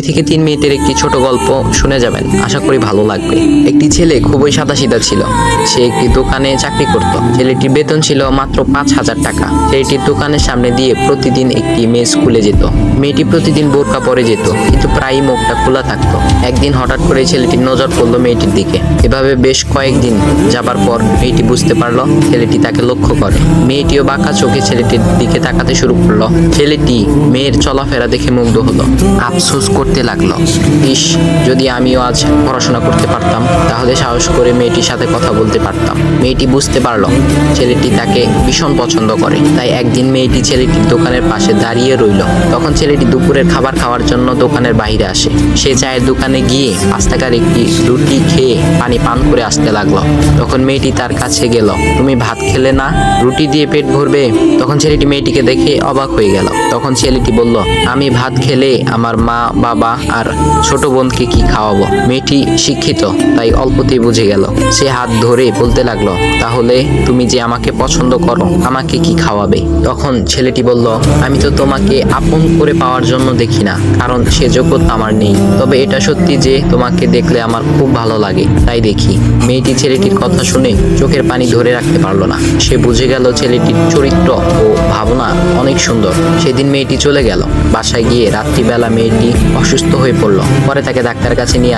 থেকে 3 মিনিটের একটি ছোট গল্প শুনে যাবেন, আশা করি ভালো লাগবে। একটি ছেলে খুবই সাদাসিধা ছিল। সে একটি দোকানে চাকরি করত। ছেলেটির বেতন ছিল মাত্র 5,000 টাকা। ছেলেটির দোকানের সামনে দিয়ে প্রতিদিন একটি মেয়ে স্কুলে যেত। মেয়েটি প্রতিদিন বোরকা পরে যেত, কিন্তু প্রায়ই মুখটা খোলা থাকতো। একদিন হঠাৎ করে ছেলেটির নজর পড়লো মেয়েটির দিকে। এভাবে বেশ কয়েকদিন যাবার পর মেয়েটি বুঝতে পারলো ছেলেটি তাকে লক্ষ্য করে। মেয়েটিও বাঁকা চোখে ছেলেটির দিকে তাকাতে শুরু করলো। ছেলেটি মেয়ের চলাফেরা দেখে মুগ্ধ হলো। আফসোস করতে লাগলো, ইস, যদি আমিও আজ পড়াশোনা করতে পারতাম, তাহলে সাহস করে মেয়েটির সাথে কথা বলতে পারতাম। মেয়েটি বুঝতে পারলো ছেলেটি তাকে ভীষণ পছন্দ করে। তাই একদিন মেয়েটি ছেলেটির দোকানের পাশে দাঁড়িয়ে রইল। তখন ছেলেটি দুপুরের খাবার খাওয়ার জন্য দোকানের বাইরে আসে। সে চায়ের দোকানে গিয়ে 5 টাকার একটি রুটি খেয়ে পানি পান করে আসতে লাগলো। তখন মেয়েটি তার কাছে গেল। তুমি ভাত খেলে না, রুটি দিয়ে পেট ভরবে? তখন ছেলেটি মেয়েটিকে দেখে অবাক হয়ে গেল। তখন ছেলেটি বলল, আমি ভাত খেলে আমার মা, বাবা আর ছোট বোনকে কি খাওয়াবো? মেয়েটি শিক্ষিত, তাই অল্পতেই বুঝে গেল। সে হাত ধরে বলতে লাগলো, তাহলে তুমি যে আমাকে পছন্দ করো, আমাকে কি খাওয়াবে? তখন ছেলেটি বলল, আমি তো তোমাকে আপন করে পাওয়ার জন্য দেখি না, কারণ সে যোগ্যতা আমার নেই। তবে এটা সত্যি যে তোমাকে দেখলে আমার খুব ভালো লাগে, তাই দেখি। মেয়েটি ছেলেটির কথা শুনে চোখের পানি ধরে রাখতে পারলো না। সে বুঝে গেল ছেলেটির চরিত্র ও ভাবনা অনেক সুন্দর। সেদিন মেয়েটি চলে গেল। বাসায় গিয়ে রাত্রিবেলা মেয়েটি অসুস্থ হয়ে পড়ল। পরে তাকে ডাক্তারের কাছে নিয়ে